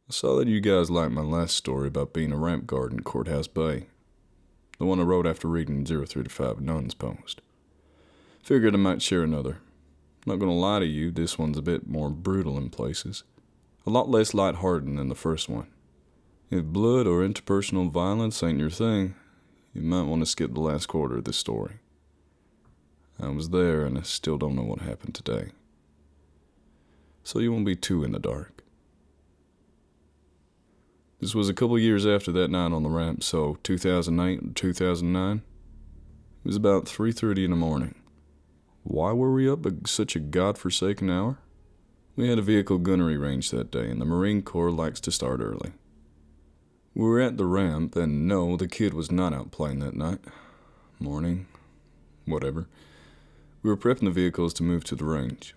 I saw that you guys liked my last story about being a ramp guard in Courthouse Bay. The one I wrote after reading 035 Nuns Post. Figured I might share another. Not gonna lie to you, this one's a bit more brutal in places. A lot less lighthearted than the first one. If blood or interpersonal violence ain't your thing, you might want to skip the last quarter of this story. I was there and I still don't know what happened today. So you won't be too in the dark. This was a couple years after that night on the ramp, so 2008 or 2009. It was about 3:30 in the morning. Why were we up at such a godforsaken hour? We had a vehicle gunnery range that day, and the Marine Corps likes to start early. We were at the ramp, and no, the kid was not out playing that night. Morning, whatever. We were prepping the vehicles to move to the range.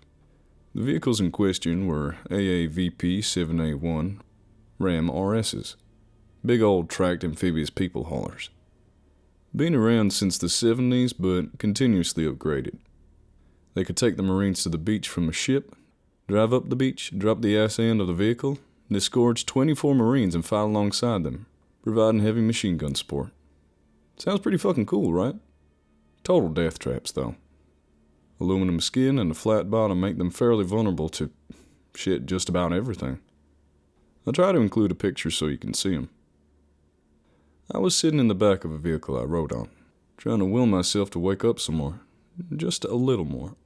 The vehicles in question were AAVP 7A1 Ram RSs, big old tracked amphibious people haulers. Been around since the 70s, but continuously upgraded. They could take the Marines to the beach from a ship, drive up the beach, drop the ass end of the vehicle, disgorge 24 Marines and fight alongside them, providing heavy machine gun support. Sounds pretty fucking cool, right? Total death traps, though. Aluminum skin and a flat bottom make them fairly vulnerable to shit, just about everything. I'll try to include a picture so you can see them. I was sitting in the back of a vehicle I rode on, trying to will myself to wake up some more, just a little more.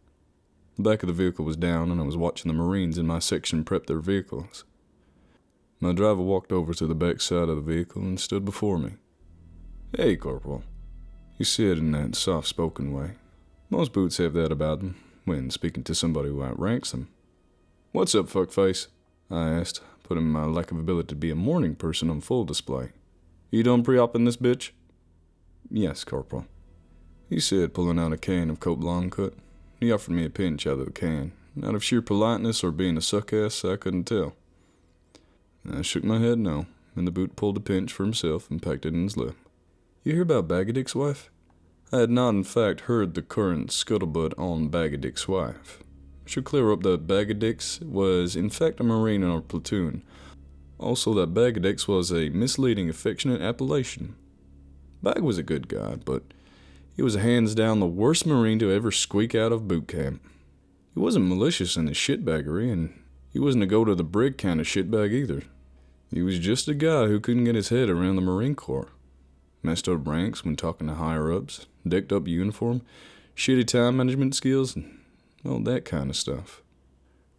The back of the vehicle was down and I was watching the Marines in my section prep their vehicles. My driver walked over to the back side of the vehicle and stood before me. "Hey, Corporal," he said in that soft-spoken way. Most boots have that about them when speaking to somebody who outranks them. "What's up, fuckface?" I asked, putting my lack of ability to be a morning person on full display. "You done pre-opping this bitch?" "Yes, Corporal," he said, pulling out a can of Coke Long Cut. He offered me a pinch out of the can. Out of sheer politeness or being a suck-ass, I couldn't tell. I shook my head no, and the boot pulled a pinch for himself and packed it in his lip. "You hear about Bagadick's wife?" I had not in fact heard the current scuttlebutt on Bagadick's wife. Should clear up that Bagadick's was in fact a Marine in our platoon. Also that Bagadick's was a misleading affectionate appellation. Bag was a good guy, but he was hands down the worst Marine to ever squeak out of boot camp. He wasn't malicious in his shitbaggery, and he wasn't a go-to-the-brig kind of shitbag either. He was just a guy who couldn't get his head around the Marine Corps. Messed up ranks when talking to higher-ups, decked up uniform, shitty time management skills, and all that kind of stuff.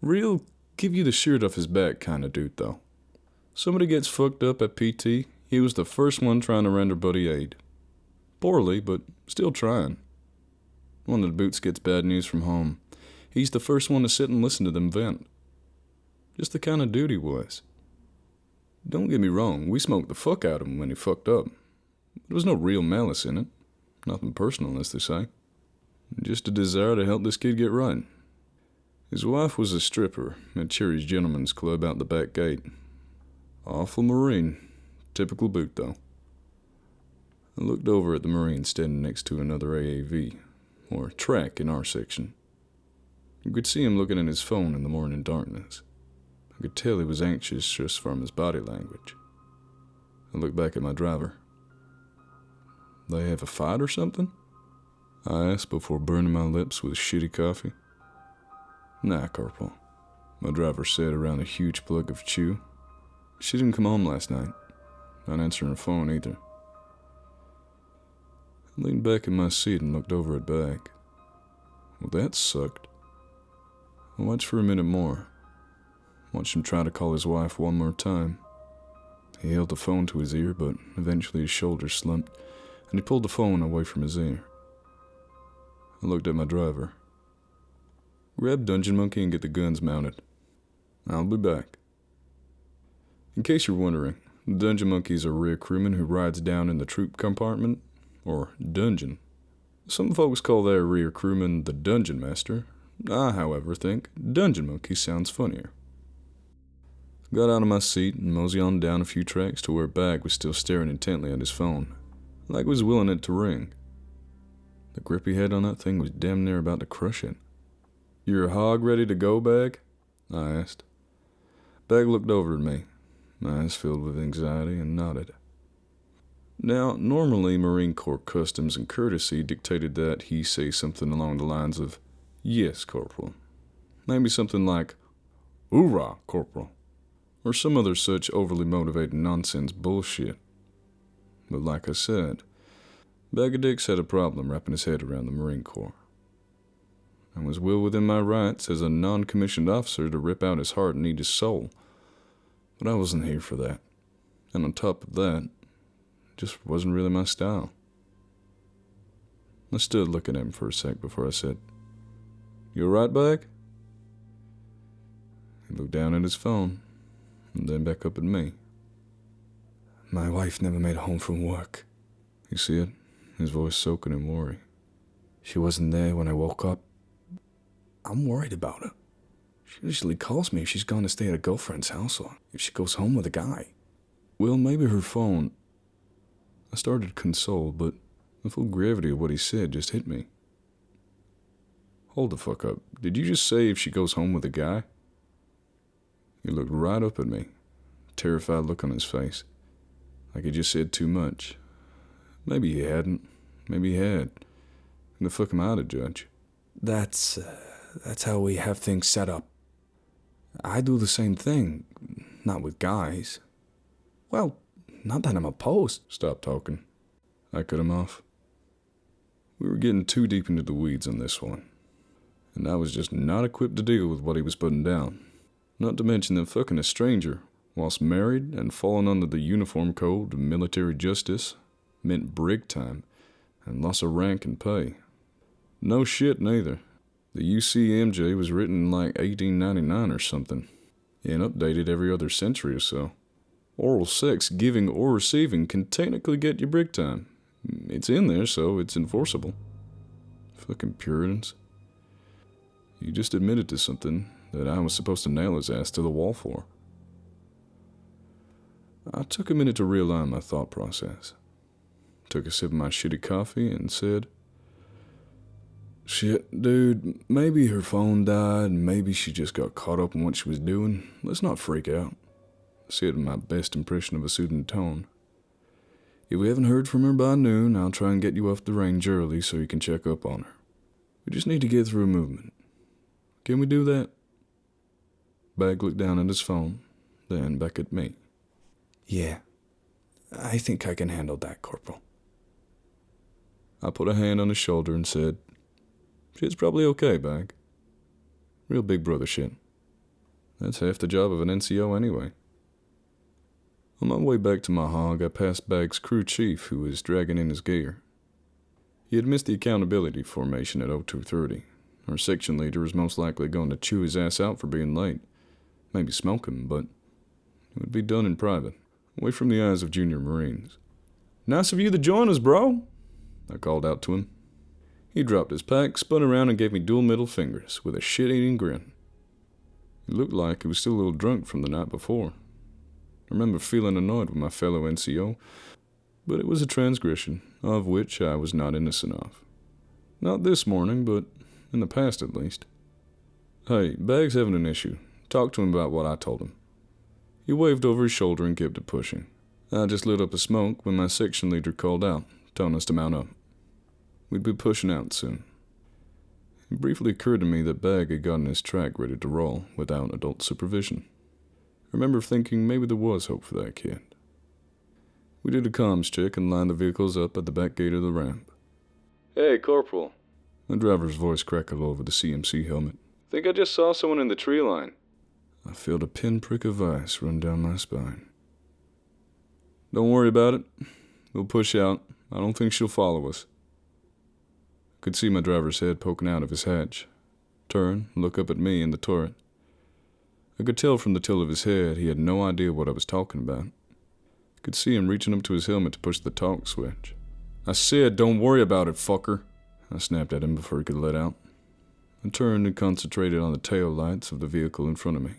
Real give you the shirt off his back kind of dude, though. Somebody gets fucked up at PT, he was the first one trying to render buddy aid. Poorly, but still trying. One of the boots gets bad news from home. He's the first one to sit and listen to them vent. Just the kind of dude he was. Don't get me wrong, we smoked the fuck out of him when he fucked up. There was no real malice in it. Nothing personal, as they say. Just a desire to help this kid get right. His wife was a stripper at Cherry's Gentlemen's Club out the back gate. Awful Marine. Typical boot, though. I looked over at the Marine standing next to another AAV, or track in our section. You could see him looking at his phone in the morning darkness. I could tell he was anxious just from his body language. I looked back at my driver. "They have a fight or something?" I asked before burning my lips with shitty coffee. "Nah, Corporal," my driver said around a huge plug of chew. "She didn't come home last night. Not answering her phone either." I leaned back in my seat and looked over at Bag. Well, that sucked. I watched for a minute more. Watched him try to call his wife one more time. He held the phone to his ear, but eventually his shoulders slumped, and he pulled the phone away from his ear. I looked at my driver. "Grab Dungeon Monkey and get the guns mounted. I'll be back." In case you're wondering, the Dungeon Monkey is a rear crewman who rides down in the troop compartment, or dungeon. Some folks call their rear crewman the Dungeon Master. I, however, think Dungeon Monkey sounds funnier. I got out of my seat and moseyed on down a few tracks to where Bag was still staring intently at his phone, like he was willing it to ring. The grip he had on that thing was damn near about to crush it. "You're a hog ready to go, Bag?" I asked. Bag looked over at me. my eyes filled with anxiety, and nodded. Now, normally Marine Corps customs and courtesy dictated that he say something along the lines of, "Yes, Corporal." Maybe something like, "Hoorah, Corporal," or some other such overly motivated nonsense bullshit. But like I said, Bag of Dicks had a problem wrapping his head around the Marine Corps. I was well within my rights as a non-commissioned officer to rip out his heart and eat his soul, but I wasn't here for that. And on top of that, it just wasn't really my style. I stood looking at him for a sec before I said, "You alright, Bag?" He looked down at his phone, and then back up at me. "My wife never made it home from work," he said, his voice soaking in worry. "She wasn't there when I woke up. I'm worried about her. She usually calls me if she's gone to stay at a girlfriend's house or if she goes home with a guy." Well, maybe her phone. I started to console, but the full gravity of what he said just hit me. "Hold the fuck up. Did you just say if she goes home with a guy?" He looked right up at me, terrified look on his face, like he just said too much. Maybe he hadn't. Maybe he had. And the fuck am I to judge? That's how we have things set up. I do the same thing, not with guys. Well, not that I'm opposed." "Stop talking." I cut him off. We were getting too deep into the weeds on this one, and I was just not equipped to deal with what he was putting down. Not to mention that fucking a stranger, whilst married and falling under the uniform code of military justice, meant brig time and loss of rank and pay. No shit, neither. The UCMJ was written in like 1899 or something, and updated every other century or so. Oral sex, giving or receiving, can technically get you brig time. It's in there, so it's enforceable. Fucking Puritans. You just admitted to something that I was supposed to nail his ass to the wall for. I took a minute to realign my thought process. Took a sip of my shitty coffee and said, "Shit, dude, maybe her phone died, maybe she just got caught up in what she was doing. Let's not freak out." I said in my best impression of a soothing tone. "If we haven't heard from her by noon, I'll try and get you off the range early so you can check up on her. We just need to get through a movement. Can we do that?" Bag looked down at his phone, then back at me. "Yeah, I think I can handle that, Corporal." I put a hand on his shoulder and said, "Shit's probably okay, Bag. Real big brother shit. That's half the job of an NCO anyway." On my way back to my hog, I passed Bag's crew chief, who was dragging in his gear. He had missed the accountability formation at 0230. Our section leader was most likely going to chew his ass out for being late. Maybe smoke him, but it would be done in private, away from the eyes of junior Marines. "Nice of you to join us, bro," I called out to him. He dropped his pack, spun around, and gave me dual middle fingers with a shit-eating grin. He looked like he was still a little drunk from the night before. I remember feeling annoyed with my fellow NCO, but it was a transgression, of which I was not innocent of. Not this morning, but in the past at least. "Hey, Bag's having an issue. Talk to him about what I told him." He waved over his shoulder and kept it pushing. I just lit up a smoke when my section leader called out, telling us to mount up. We'd be pushing out soon. It briefly occurred to me that Bag had gotten his track ready to roll without adult supervision. I remember thinking maybe there was hope for that kid. We did a comms check and lined the vehicles up at the back gate of the ramp. "Hey, Corporal." The driver's voice crackled over the CMC helmet. "Think I just saw someone in the tree line." I felt a pinprick of ice run down my spine. "Don't worry about it. We'll push out. I don't think she'll follow us." I could see my driver's head poking out of his hatch. Turn, look up at me in the turret. I could tell from the tilt of his head he had no idea what I was talking about. I could see him reaching up to his helmet to push the talk switch. "I said, don't worry about it, fucker," I snapped at him before he could let out. I turned and concentrated on the tail lights of the vehicle in front of me.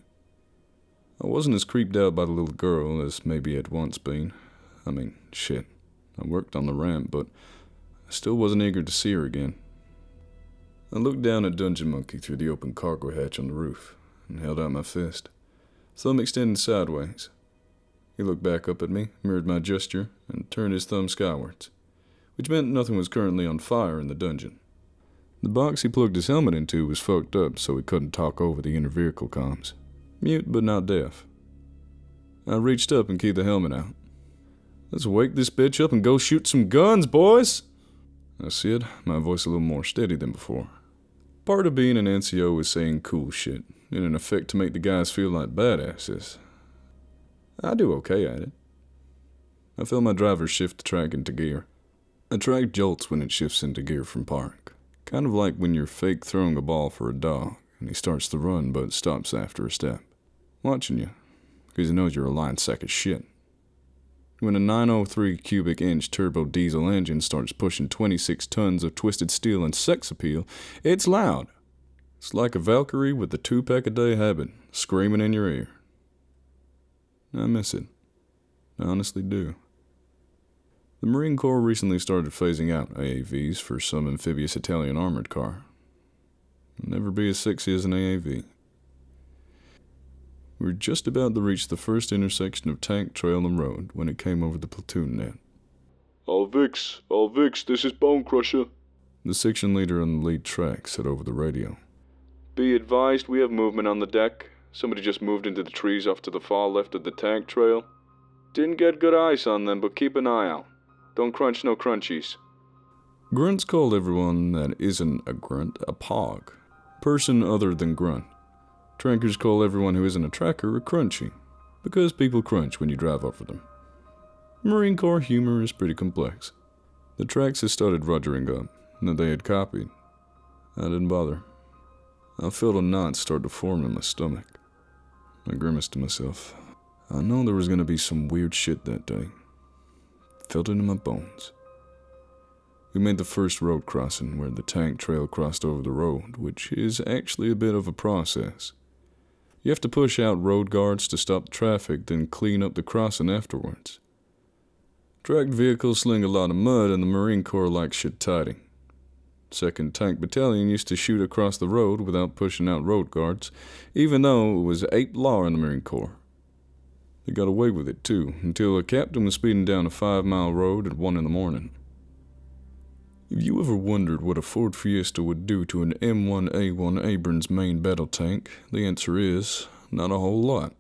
I wasn't as creeped out by the little girl as maybe I had once been. I mean, shit. I worked on the ramp, but I still wasn't eager to see her again. I looked down at Dungeon Monkey through the open cargo hatch on the roof and held out my fist, thumb extended sideways. He looked back up at me, mirrored my gesture, and turned his thumb skywards, which meant nothing was currently on fire in the dungeon. The box he plugged his helmet into was fucked up, so he couldn't talk over the inter-vehicle comms. Mute, but not deaf. I reached up and keyed the helmet out. "Let's wake this bitch up and go shoot some guns, boys!" I said, my voice a little more steady than before. Part of being an NCO is saying cool shit, in an effect to make the guys feel like badasses. I do okay at it. I felt my driver shift the track into gear. A track jolts when it shifts into gear from park. Kind of like when you're fake throwing a ball for a dog, and he starts to run but stops after a step. Watching you, because he knows you're a lying sack of shit. When a 903 cubic inch turbo diesel engine starts pushing 26 tons of twisted steel and sex appeal, it's loud. It's like a Valkyrie with the 2-pack-a-day habit, screaming in your ear. I miss it. I honestly do. The Marine Corps recently started phasing out AAVs for some amphibious Italian armored car. It'll never be as sexy as an AAV. We were just about to reach the first intersection of tank, trail, and road when it came over the platoon net. All Vicks, this is Bone Crusher," the section leader on the lead track said over the radio. "Be advised, we have movement on the deck. Somebody just moved into the trees off to the far left of the tank trail. Didn't get good eyes on them, but keep an eye out. Don't crunch no crunchies." Grunts called everyone that isn't a grunt a pog, person other than grunt. Trackers call everyone who isn't a tracker a crunchy, because people crunch when you drive over them. Marine Corps humor is pretty complex. The tracks had started rogering up, that they had copied. I didn't bother. I felt a knot start to form in my stomach. I grimaced to myself. I know there was going to be some weird shit that day. Felt it in my bones. We made the first road crossing where the tank trail crossed over the road, which is actually a bit of a process. You have to push out road guards to stop the traffic, then clean up the crossing afterwards. Tracked vehicles sling a lot of mud, and the Marine Corps likes shit tidy. 2nd Tank Battalion used to shoot across the road without pushing out road guards, even though it was ape law in the Marine Corps. They got away with it, too, until a captain was speeding down a 5-mile road at 1 in the morning. If you ever wondered what a Ford Fiesta would do to an M1A1 Abrams main battle tank, the answer is, not a whole lot.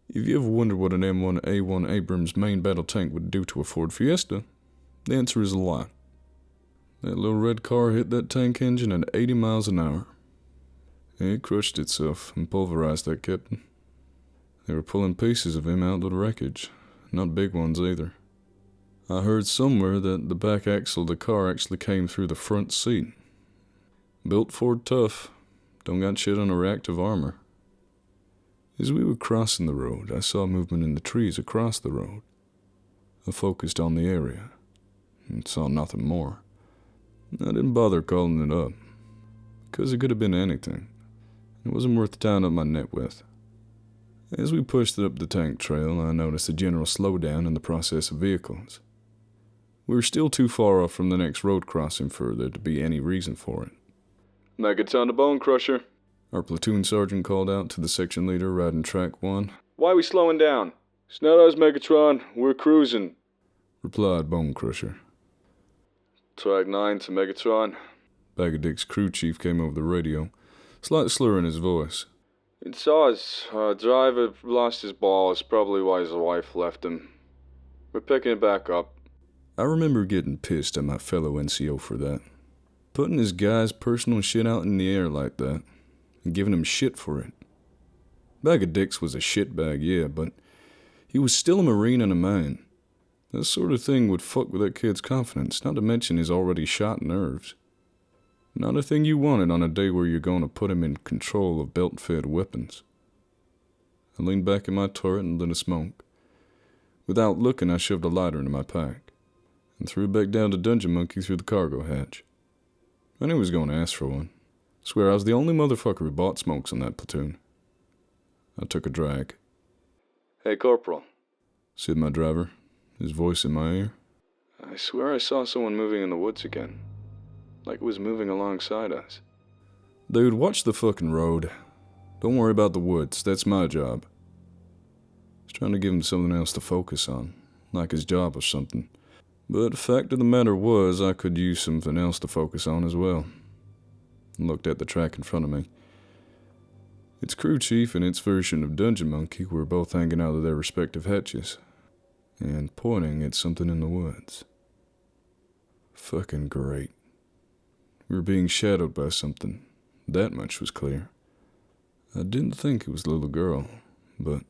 If you ever wondered what an M1A1 Abrams main battle tank would do to a Ford Fiesta, the answer is a lot. That little red car hit that tank engine at 80 miles an hour. It crushed itself and pulverized that captain. They were pulling pieces of him out of the wreckage, not big ones either. I heard somewhere that the back axle of the car actually came through the front seat. Built Ford tough, don't got shit on a reactive armor. As we were crossing the road, I saw movement in the trees across the road. I focused on the area and saw nothing more. I didn't bother calling it up, because it could have been anything. It wasn't worth tying up my net with. As we pushed up the tank trail, I noticed a general slowdown in the process of vehicles. We were still too far off from the next road crossing for there to be any reason for it. "Megaton to Bone Crusher," our platoon sergeant called out to the section leader riding track 1. "Why are we slowing down?" "It's not us, Megatron. We're cruising," replied Bone Crusher. "Track 9 to Megatron." Bag of Dick's crew chief came over the radio, slight slur in his voice. "It's us. Our driver lost his balls, probably why his wife left him. We're picking it back up." I remember getting pissed at my fellow NCO for that. Putting his guy's personal shit out in the air like that, and giving him shit for it. Bag of Dicks was a shitbag, yeah, but he was still a Marine and a man. That sort of thing would fuck with that kid's confidence, not to mention his already shot nerves. Not a thing you wanted on a day where you're going to put him in control of belt-fed weapons. I leaned back in my turret and lit a smoke. Without looking, I shoved a lighter into my pack and threw it back down to Dungeon Monkey through the cargo hatch. I knew he was going to ask for one. Swear I was the only motherfucker who bought smokes in that platoon. I took a drag. "Hey, Corporal," said my driver, his voice in my ear. "I swear I saw someone moving in the woods again. Like it was moving alongside us." "Dude, watch the fucking road. Don't worry about the woods. That's my job." trying to give him something else to focus on, like his job or something. But the fact of the matter was, I could use something else to focus on as well. I looked at the track in front of me. Its crew chief and its version of Dungeon Monkey were both hanging out of their respective hatches, and pointing at something in the woods. Fucking great. We were being shadowed by something. That much was clear. I didn't think it was the little girl, but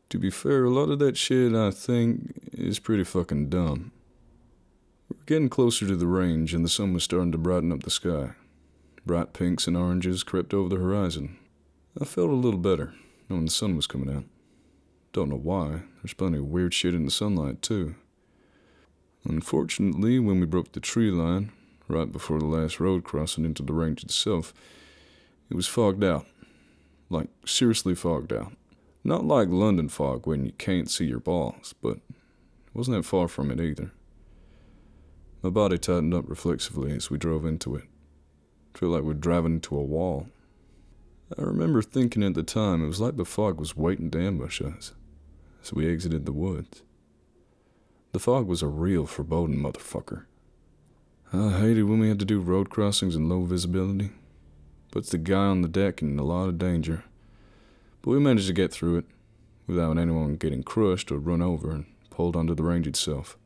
to be fair, a lot of that shit, I think, is pretty fucking dumb. We were getting closer to the range, and the sun was starting to brighten up the sky. Bright pinks and oranges crept over the horizon. I felt a little better, knowing the sun was coming out. Don't know why. There's plenty of weird shit in the sunlight, too. Unfortunately, when we broke the tree line, right before the last road crossing into the range itself, it was fogged out. Like, seriously fogged out. Not like London fog when you can't see your balls, but it wasn't that far from it either. My body tightened up reflexively as we drove into it. It felt like we're driving into a wall. I remember thinking at the time it was like the fog was waiting to ambush us as we exited the woods. The fog was a real foreboding motherfucker. I hated when we had to do road crossings in low visibility. Puts the guy on the deck in a lot of danger. But we managed to get through it without anyone getting crushed or run over and pulled onto the range itself.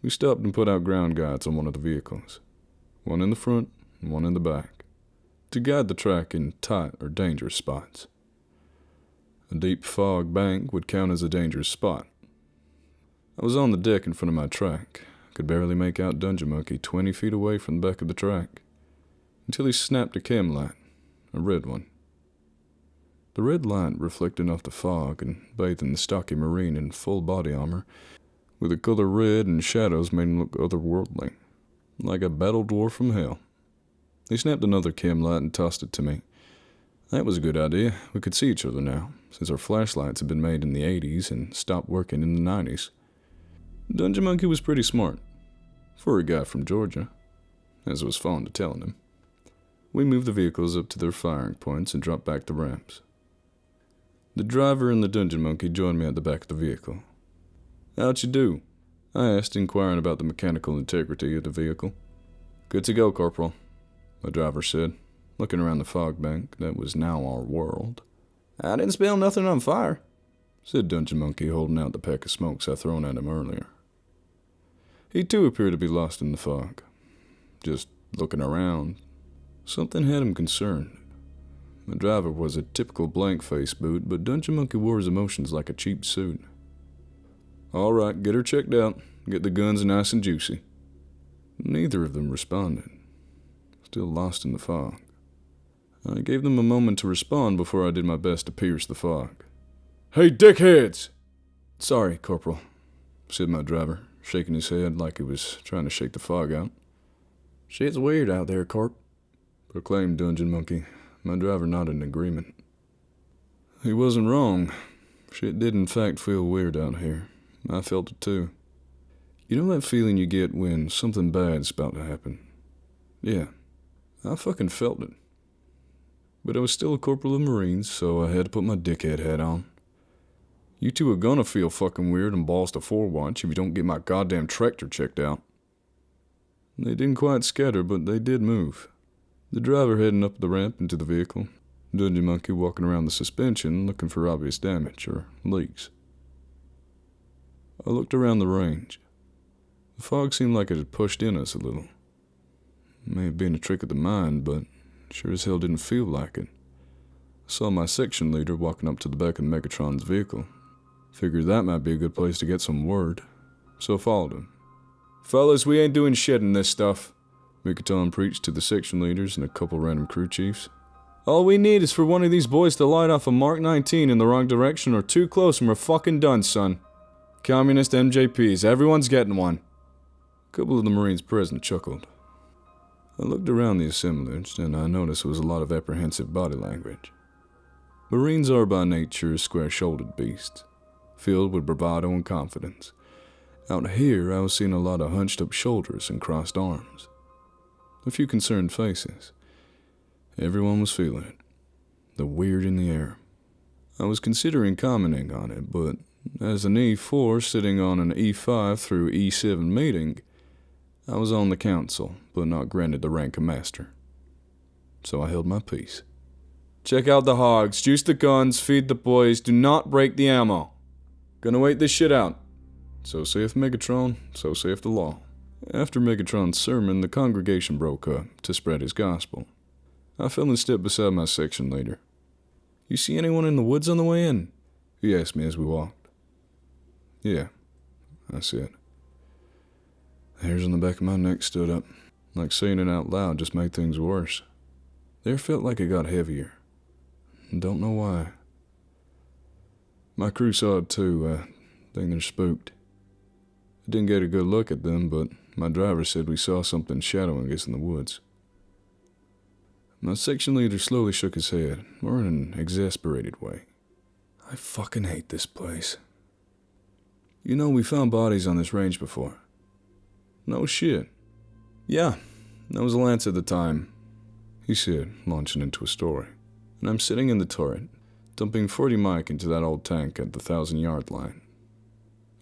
We stopped and put out ground guides on one of the vehicles. One in the front and one in the back, to guide the track in tight or dangerous spots. A deep fog bank would count as a dangerous spot. I was on the deck in front of my track. I could barely make out Dungeon Monkey 20 feet away from the back of the track, until he snapped a cam light, a red one. The red light reflecting off the fog and bathing the stocky Marine in full body armor, with the color red and shadows made him look otherworldly, like a battle dwarf from hell. He snapped another cam light and tossed it to me. That was a good idea. We could see each other now, since our flashlights had been made in the 80s and stopped working in the 90s. Dungeon Monkey was pretty smart, for a guy from Georgia, as I was fond of telling him. We moved the vehicles up to their firing points and dropped back the ramps. The driver and the Dungeon Monkey joined me at the back of the vehicle. "How'd you do?" I asked, inquiring about the mechanical integrity of the vehicle. "Good to go, Corporal," my driver said, looking around the fog bank that was now our world. "I didn't spill nothing on fire," said Dungeon Monkey, holding out the pack of smokes I'd thrown at him earlier. He too appeared to be lost in the fog, just looking around. Something had him concerned. My driver was a typical blank-face boot, but Dungeon Monkey wore his emotions like a cheap suit. "All right, get her checked out. Get the guns nice and juicy." Neither of them responded, still lost in the fog. I gave them a moment to respond before I did my best to pierce the fog. "Hey, dickheads!" "Sorry, Corporal," said my driver, shaking his head like he was trying to shake the fog out. "Shit's weird out there, Corp," proclaimed Dungeon Monkey. My driver nodded in agreement. He wasn't wrong. Shit did in fact feel weird out here. I felt it too. You know that feeling you get when something bad's about to happen? Yeah, I fucking felt it. But I was still a corporal of Marines, so I had to put my dickhead hat on. You two are gonna feel fucking weird and balls to forewatch if you don't get my goddamn tractor checked out. They didn't quite scatter, but they did move. The driver heading up the ramp into the vehicle, Dungeon Monkey walking around the suspension looking for obvious damage or leaks. I looked around the range. The fog seemed like it had pushed in us a little. It may have been a trick of the mind, but sure as hell didn't feel like it. I saw my section leader walking up to the back of Megatron's vehicle. Figured that might be a good place to get some word, so I followed him. "Fellas, we ain't doing shit in this stuff," Megatron preached to the section leaders and a couple random crew chiefs. "All we need is for one of these boys to light off a Mark 19 in the wrong direction or too close and we're fucking done, son. Communist MJPs, everyone's getting one." A couple of the Marines present chuckled. I looked around the assemblage, and I noticed there was a lot of apprehensive body language. Marines are by nature square-shouldered beasts, filled with bravado and confidence. Out here, I was seeing a lot of hunched-up shoulders and crossed arms. A few concerned faces. Everyone was feeling it. The weird in the air. I was considering commenting on it, but as an E4 sitting on an E5 through E7 meeting, I was on the council, but not granted the rank of master. So I held my peace. Check out the hogs, juice the guns, feed the boys, do not break the ammo. Gonna wait this shit out. So saith Megatron, so saith the law. After Megatron's sermon, the congregation broke up to spread his gospel. I fell in step beside my section leader. You see anyone in the woods on the way in? He asked me as we walked. Yeah, I said. The hairs on the back of my neck stood up, like saying it out loud just made things worse. The air felt like it got heavier. Don't know why. My crew saw it too. I think they're spooked. I didn't get a good look at them, but my driver said we saw something shadowing us in the woods. My section leader slowly shook his head, more in an exasperated way. I fucking hate this place. You know, we found bodies on this range before. No shit. Yeah, I was Lance at the time, he said, launching into a story. And I'm sitting in the turret, dumping 40 mic into that old tank at the 1,000-yard line.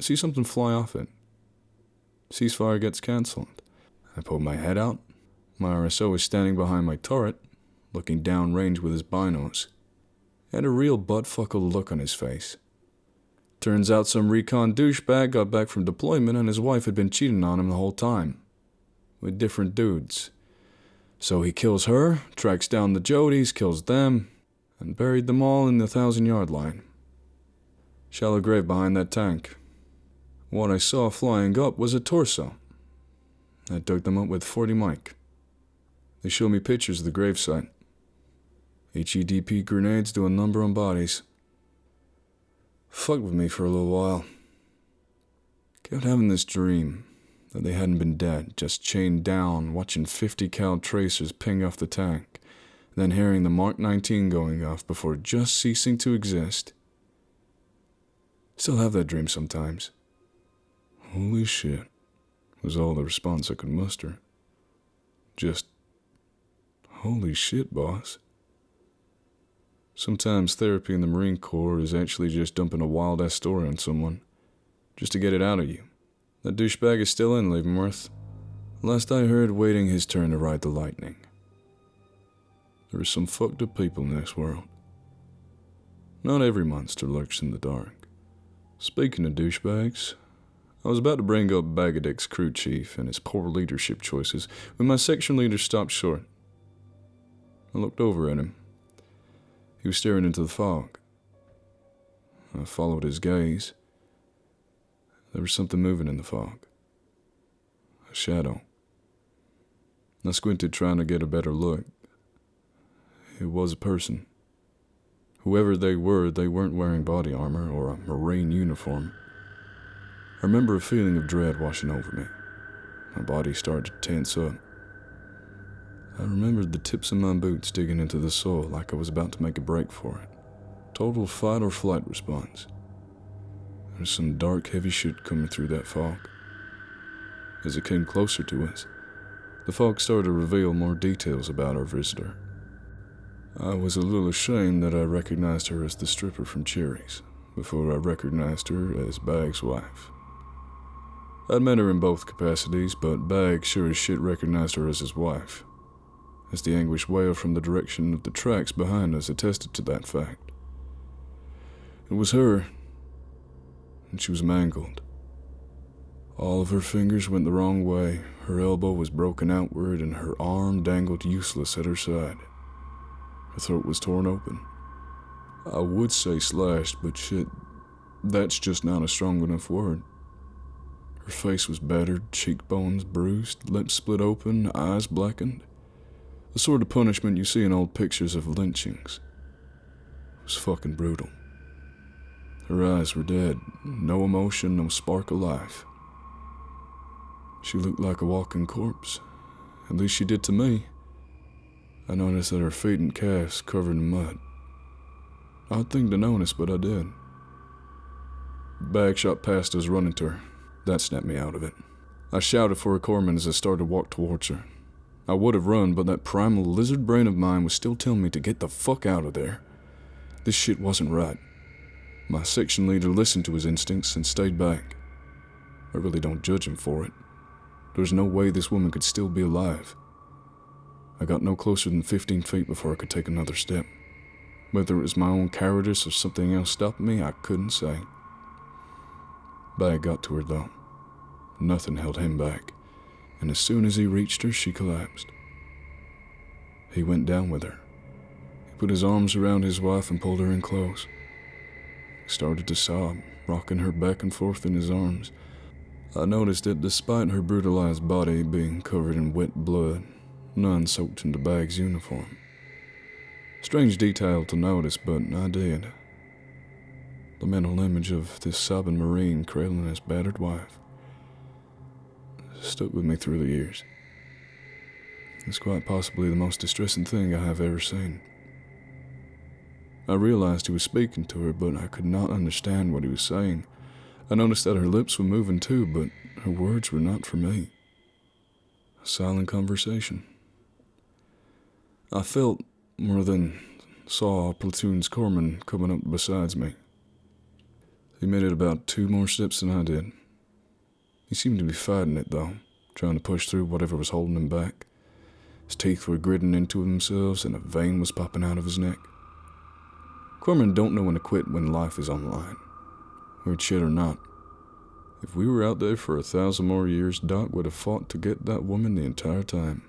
I see something fly off it. Ceasefire gets cancelled. I pull my head out. My RSO is standing behind my turret, looking downrange with his binos. He had a real buttfuckle look on his face. Turns out some recon douchebag got back from deployment and his wife had been cheating on him the whole time. With different dudes. So he kills her, tracks down the Jodies, kills them, and buried them all in the 1,000-yard line. Shallow grave behind that tank. What I saw flying up was a torso. I dug them up with 40 mic. They showed me pictures of the gravesite. HEDP grenades do a number on bodies. Fucked with me for a little while. Kept having this dream that they hadn't been dead, just chained down, watching 50 cal tracers ping off the tank, then hearing the Mark 19 going off before just ceasing to exist. Still have that dream sometimes. Holy shit, was all the response I could muster. Just, holy shit, boss. Sometimes therapy in the Marine Corps is actually just dumping a wild-ass story on someone, just to get it out of you. That douchebag is still in Leavenworth. Last I heard, waiting his turn to ride the lightning. There are some fucked up people in this world. Not every monster lurks in the dark. Speaking of douchebags, I was about to bring up Bagadek's crew chief and his poor leadership choices when my section leader stopped short. I looked over at him. He was staring into the fog. I followed his gaze. There was something moving in the fog. A shadow. I squinted, trying to get a better look. It was a person. Whoever they were, they weren't wearing body armor or a Marine uniform. I remember a feeling of dread washing over me. My body started to tense up. I remembered the tips of my boots digging into the soil like I was about to make a break for it. Total fight or flight response. There's some dark, heavy shit coming through that fog. As it came closer to us, the fog started to reveal more details about our visitor. I was a little ashamed that I recognized her as the stripper from Cherries, before I recognized her as Bag's wife. I'd met her in both capacities, but Bag sure as shit recognized her as his wife, as the anguished wail from the direction of the tracks behind us attested to that fact. It was her, and she was mangled. All of her fingers went the wrong way, her elbow was broken outward, and her arm dangled useless at her side. Her throat was torn open. I would say slashed, but shit, that's just not a strong enough word. Her face was battered, cheekbones bruised, lips split open, eyes blackened. The sort of punishment you see in old pictures of lynchings. It was fucking brutal. Her eyes were dead, no emotion, no spark of life. She looked like a walking corpse. At least she did to me. I noticed that her feet and calves covered in mud. Odd thing to notice, but I did. Bag shot past us, running to her. That snapped me out of it. I shouted for a corpsman as I started to walk towards her. I would have run, but that primal lizard brain of mine was still telling me to get the fuck out of there. This shit wasn't right. My section leader listened to his instincts and stayed back. I really don't judge him for it. There's no way this woman could still be alive. I got no closer than 15 feet before I could take another step. Whether it was my own cowardice or something else stopping me, I couldn't say. Bag got to her though. Nothing held him back, and as soon as he reached her, she collapsed. He went down with her. He put his arms around his wife and pulled her in close. He started to sob, rocking her back and forth in his arms. I noticed that despite her brutalized body being covered in wet blood, none soaked into Bag's uniform. Strange detail to notice, but I did. The mental image of this sobbing Marine cradling his battered wife stuck with me through the years. It's quite possibly the most distressing thing I have ever seen. I realized he was speaking to her, but I could not understand what he was saying. I noticed that her lips were moving too, but her words were not for me. A silent conversation. I felt, more than saw, a platoon's corpsman coming up beside me. He made it about 2 more steps than I did. He seemed to be fighting it, though, trying to push through whatever was holding him back. His teeth were gritting into themselves, and a vein was popping out of his neck. Corpsmen don't know when to quit when life is on the line. Weird shit or not. If we were out there for 1,000 more years, Doc would have fought to get that woman the entire time.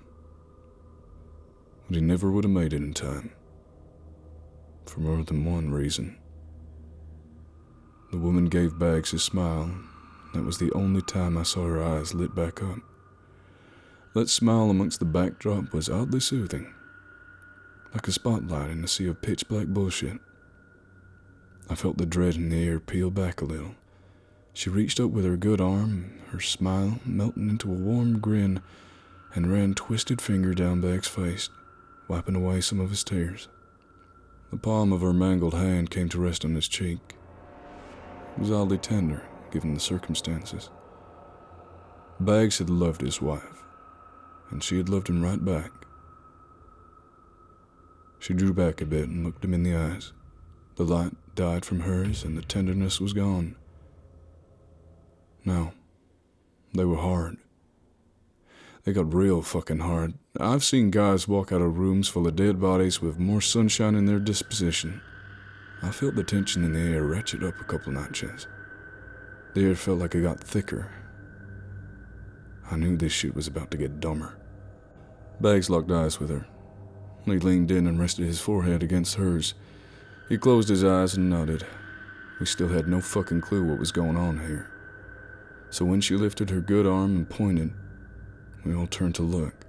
But he never would have made it in time. For more than one reason. The woman gave Bags a smile. That was the only time I saw her eyes lit back up. That smile amongst the backdrop was oddly soothing. Like a spotlight in a sea of pitch black bullshit. I felt the dread in the air peel back a little. She reached up with her good arm, her smile melting into a warm grin, and ran a twisted finger down Bag's face, wiping away some of his tears. The palm of her mangled hand came to rest on his cheek. It was oddly tender, given the circumstances. Bags had loved his wife, and she had loved him right back. She drew back a bit and looked him in the eyes. The light died from hers, and the tenderness was gone. No, they were hard. They got real fucking hard. I've seen guys walk out of rooms full of dead bodies with more sunshine in their disposition. I felt the tension in the air ratchet up a couple notches. The air felt like it got thicker. I knew this shit was about to get dumber. Bags locked eyes with her. He leaned in and rested his forehead against hers. He closed his eyes and nodded. We still had no fucking clue what was going on here. So when she lifted her good arm and pointed, we all turned to look.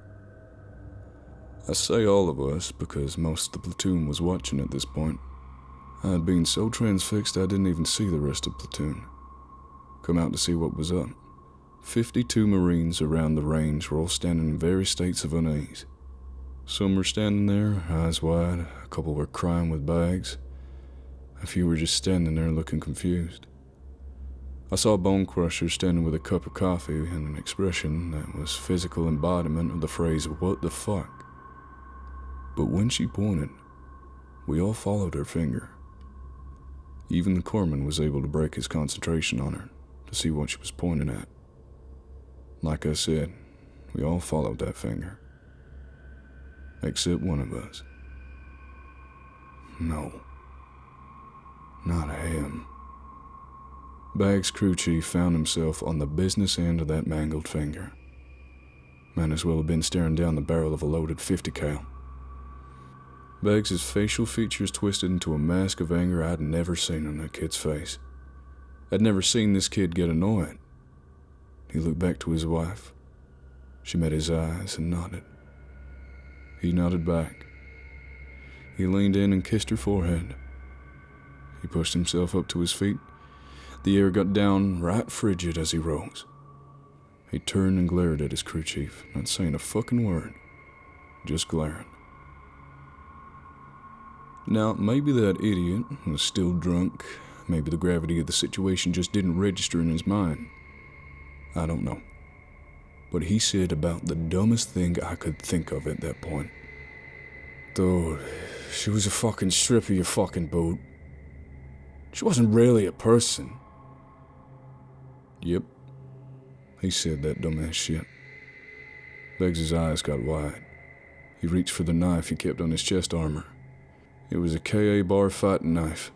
I say all of us because most of the platoon was watching at this point. I had been so transfixed I didn't even see the rest of the platoon. Come out to see what was up. 52 Marines around the range were all standing in various states of unease. Some were standing there, eyes wide, a couple were crying with Bags. A few were just standing there looking confused. I saw Bone Crusher standing with a cup of coffee and an expression that was physical embodiment of the phrase, "What the fuck?" But when she pointed, we all followed her finger. Even the corpsman was able to break his concentration on her to see what she was pointing at. Like I said, we all followed that finger. Except one of us. No. Not him. Bag's crew chief found himself on the business end of that mangled finger. Might as well have been staring down the barrel of a loaded 50 cal. Bags' facial features twisted into a mask of anger I'd never seen on that kid's face. I'd never seen this kid get annoyed. He looked back to his wife. She met his eyes and nodded. He nodded back. He leaned in and kissed her forehead. He pushed himself up to his feet. The air got downright frigid as he rose. He turned and glared at his crew chief, not saying a fucking word, just glaring. Now, maybe that idiot was still drunk. Maybe the gravity of the situation just didn't register in his mind. I don't know. But he said about the dumbest thing I could think of at that point. Though, She was a fucking stripper, you fucking boot. She wasn't really a person. Yep. He said that dumbass shit. Beggs' eyes got wide. He reached for the knife he kept on his chest armor. It was a KA bar fighting knife.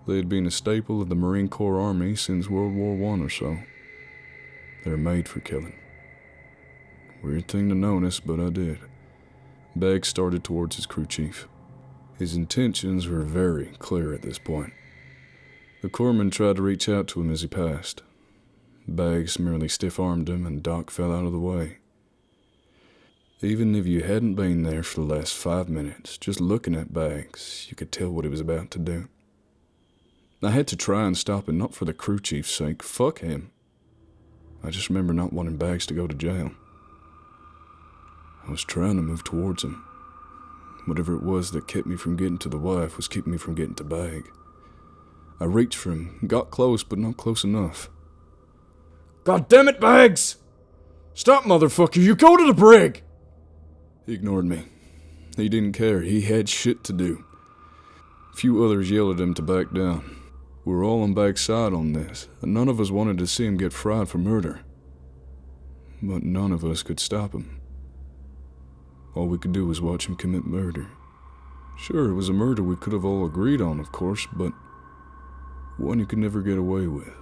They had been a staple of the Marine Corps Army since World War I or so. They're made for killing. Weird thing to notice, but I did. Beggs started towards his crew chief. His intentions were very clear at this point. The corpsman tried to reach out to him as he passed. Beggs merely stiff-armed him and Doc fell out of the way. Even if you hadn't been there for the last 5 minutes, just looking at Beggs, you could tell what he was about to do. I had to try and stop him, not for the crew chief's sake. Fuck him. I just remember not wanting Beggs to go to jail. I was trying to move towards him. Whatever it was that kept me from getting to the wife was keeping me from getting to Begg. I reached for him, got close, but not close enough. God damn it, Beggs! Stop, motherfucker, you go to the brig! He ignored me. He didn't care, he had shit to do. A few others yelled at him to back down. We were all on Beggs' side on this, and none of us wanted to see him get fried for murder. But none of us could stop him. All we could do was watch him commit murder. Sure, it was a murder we could have all agreed on, of course, but one you could never get away with.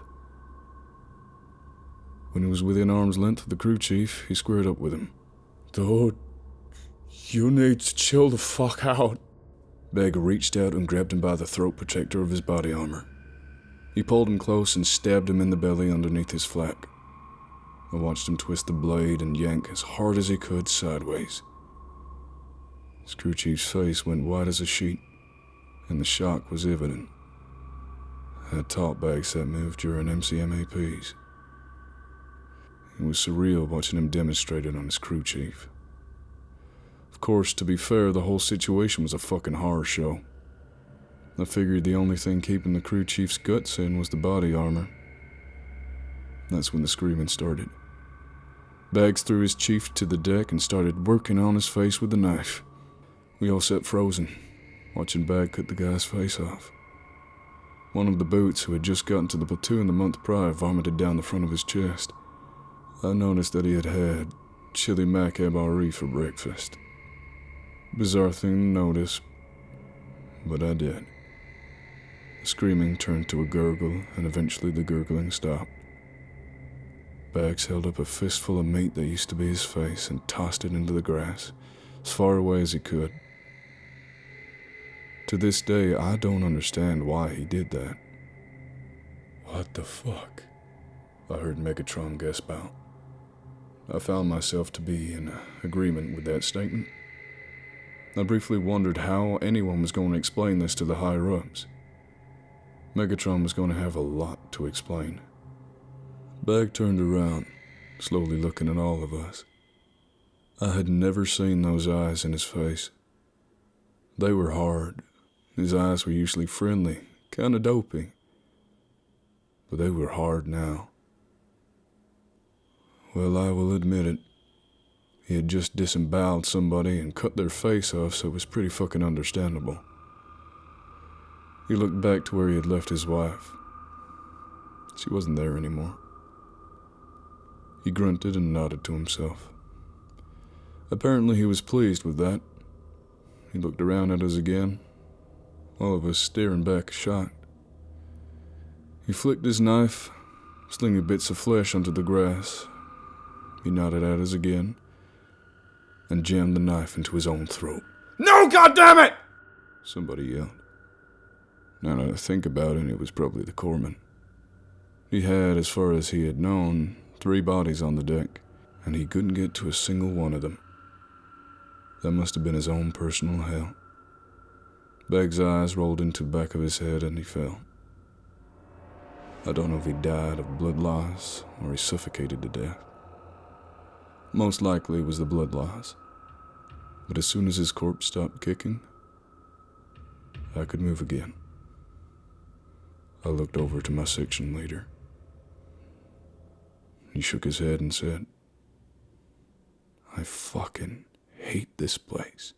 When he was within arm's length of the crew chief, he squared up with him. Dude, you need to chill the fuck out. Begg reached out and grabbed him by the throat protector of his body armor. He pulled him close and stabbed him in the belly underneath his flak. I watched him twist the blade and yank as hard as he could sideways. His crew chief's face went white as a sheet, and the shock was evident. I had taught Beggs that move during MCMAPs. It was surreal watching him demonstrate it on his crew chief. Of course, to be fair, the whole situation was a fucking horror show. I figured the only thing keeping the crew chief's guts in was the body armor. That's when the screaming started. Beggs threw his chief to the deck and started working on his face with the knife. We all sat frozen, watching Begg cut the guy's face off. One of the boots, who had just gotten to the platoon the month prior, vomited down the front of his chest. I noticed that he had had chili mac abari for breakfast. Bizarre thing to notice, but I did. The screaming turned to a gurgle, and eventually the gurgling stopped. Beggs held up a fistful of meat that used to be his face and tossed it into the grass, as far away as he could. To this day, I don't understand why he did that. What the fuck? I heard Megatron gasp out. I found myself to be in agreement with that statement. I briefly wondered how anyone was going to explain this to the higher-ups. Megatron was going to have a lot to explain. Begg turned around, slowly looking at all of us. I had never seen those eyes in his face. They were hard. His eyes were usually friendly, kind of dopey. But they were hard now. Well, I will admit it. He had just disemboweled somebody and cut their face off, so it was pretty fucking understandable. He looked back to where he had left his wife. She wasn't there anymore. He grunted and nodded to himself. Apparently he was pleased with that. He looked around at us again, all of us staring back shocked. He flicked his knife, slinging bits of flesh onto the grass. He nodded at us again, and jammed the knife into his own throat. No, goddammit! Somebody yelled. Now that I think about it, it was probably the corpsman. He had, as far as he had known, 3 bodies on the deck, and he couldn't get to a single one of them. That must have been his own personal hell. Beggs' eyes rolled into the back of his head and he fell. I don't know if he died of blood loss or he suffocated to death. Most likely it was the blood loss. But as soon as his corpse stopped kicking, I could move again. I looked over to my section leader. He shook his head and said, I fucking hate this place.